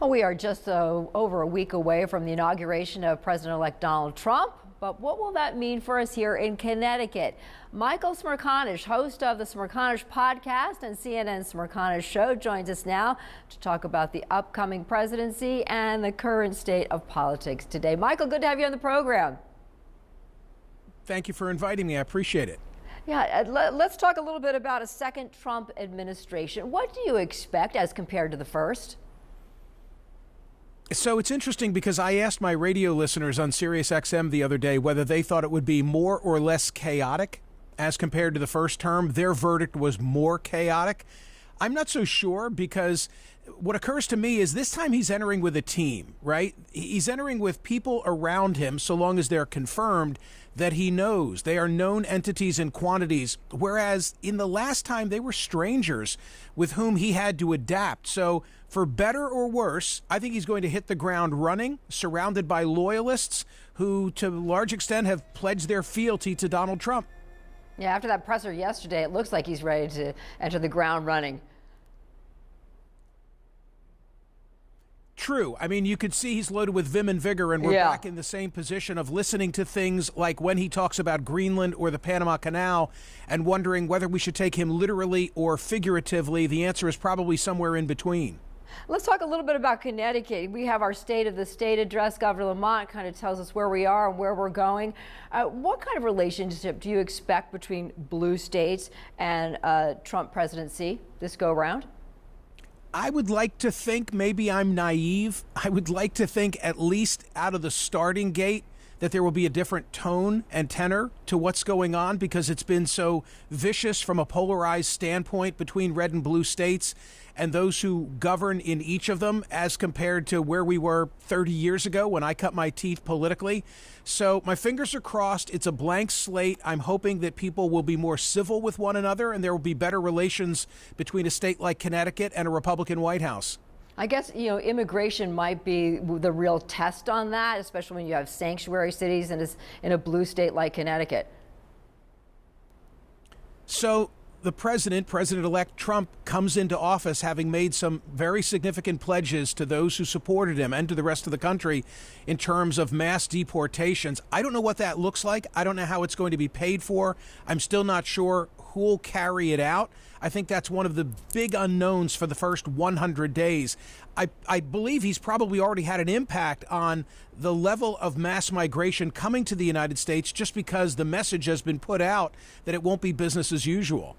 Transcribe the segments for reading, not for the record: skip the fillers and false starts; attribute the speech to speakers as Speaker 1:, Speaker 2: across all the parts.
Speaker 1: Well, we are just over a week away from the inauguration of President-elect Donald Trump. But what will that mean for us here in Connecticut? Michael Smerconish, host of the Smerconish Podcast and CNN Smerconish Show, joins us now to talk about the upcoming presidency and the current state of politics today. Michael, good to have you on the program.
Speaker 2: Thank you for inviting me. I appreciate it.
Speaker 1: Yeah, let's talk a little bit about a second Trump administration. What do you expect as compared to the first?
Speaker 2: So it's interesting because I asked my radio listeners on Sirius XM the other day whether they thought it would be more or less chaotic as compared to the first term. Their verdict was more chaotic. I'm not so sure, because what occurs to me is this time he's entering with a team, right? He's entering with people around him, so long as they're confirmed, that he knows. They are known entities and quantities, whereas in the last time they were strangers with whom he had to adapt. So for better or worse, I think he's going to hit the ground running, surrounded by loyalists who, to a large extent, have pledged their fealty to Donald Trump.
Speaker 1: Yeah, after that presser yesterday, it looks like he's ready to enter the ground running.
Speaker 2: True. I mean, you could see he's loaded with vim and vigor, and we're back in the same position of listening to things like when he talks about Greenland or the Panama Canal and wondering whether we should take him literally or figuratively. The answer is probably somewhere in between.
Speaker 1: Let's talk a little bit about Connecticut. We have our State of the State address. Governor Lamont kind of tells us where we are and where we're going. What kind of relationship do you expect between blue states and Trump presidency this go around?
Speaker 2: I would like to think, maybe I'm naive, I would like to think at least out of the starting gate that there will be a different tone and tenor to what's going on, because it's been so vicious from a polarized standpoint between red and blue states and those who govern in each of them, as compared to where we were 30 years ago when I cut my teeth politically. So my fingers are crossed. It's a blank slate. I'm hoping that people will be more civil with one another and there will be better relations between a state like Connecticut and a Republican White House.
Speaker 1: I guess, immigration might be the real test on that, especially when you have sanctuary cities in a blue state like Connecticut.
Speaker 2: So the President-elect Trump, comes into office having made some very significant pledges to those who supported him and to the rest of the country in terms of mass deportations. I don't know what that looks like. I don't know how it's going to be paid for. I'm still not sure who will carry it out. I think that's one of the big unknowns for the first 100 days. I believe he's probably already had an impact on the level of mass migration coming to the United States, just because the message has been put out that it won't be business as usual.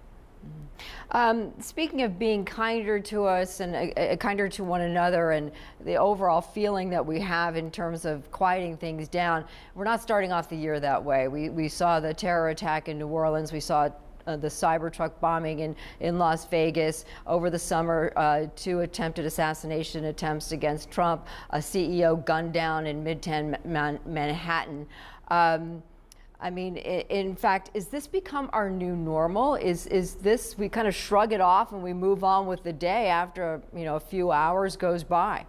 Speaker 1: Speaking of being kinder to us and kinder to one another, and the overall feeling that we have in terms of quieting things down, we're not starting off the year that way. We saw the terror attack in New Orleans. We saw the Cybertruck bombing in Las Vegas over the summer, 2 attempted assassination attempts against Trump, a CEO gunned down in Midtown Manhattan. I mean, in fact, is this become our new normal? Is this, we kind of shrug it off and we move on with the day after, a few hours goes by?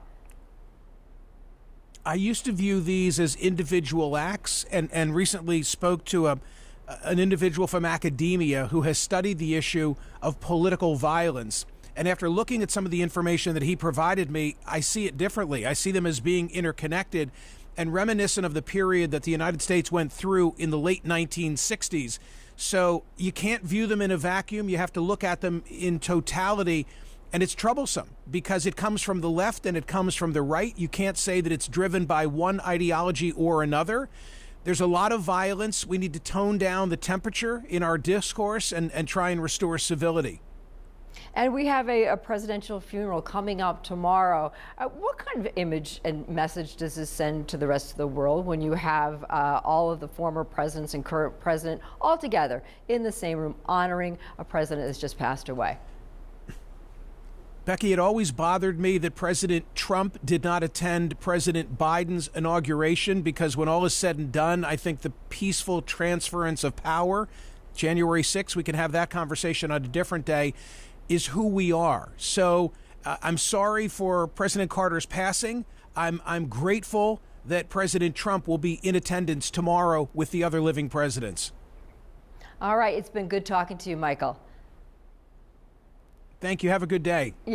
Speaker 2: I used to view these as individual acts, and recently spoke to an individual from academia who has studied the issue of political violence. And after looking at some of the information that he provided me, I see it differently. I see them as being interconnected and reminiscent of the period that the United States went through in the late 1960s. So you can't view them in a vacuum. You have to look at them in totality. And it's troublesome because it comes from the left and it comes from the right. You can't say that it's driven by one ideology or another. There's a lot of violence. We need to tone down the temperature in our discourse and try and restore civility.
Speaker 1: And we have a presidential funeral coming up tomorrow. What kind of image and message does this send to the rest of the world when you have all of the former presidents and current president all together in the same room honoring a president that's just passed away?
Speaker 2: Becky, it always bothered me that President Trump did not attend President Biden's inauguration, because when all is said and done, I think the peaceful transference of power, January 6th, we can have that conversation on a different day, is who we are. So I'm sorry for President Carter's passing. I'm grateful that President Trump will be in attendance tomorrow with the other living presidents.
Speaker 1: All right. It's been good talking to you, Michael.
Speaker 2: Thank you. Have a good day.
Speaker 1: Yeah.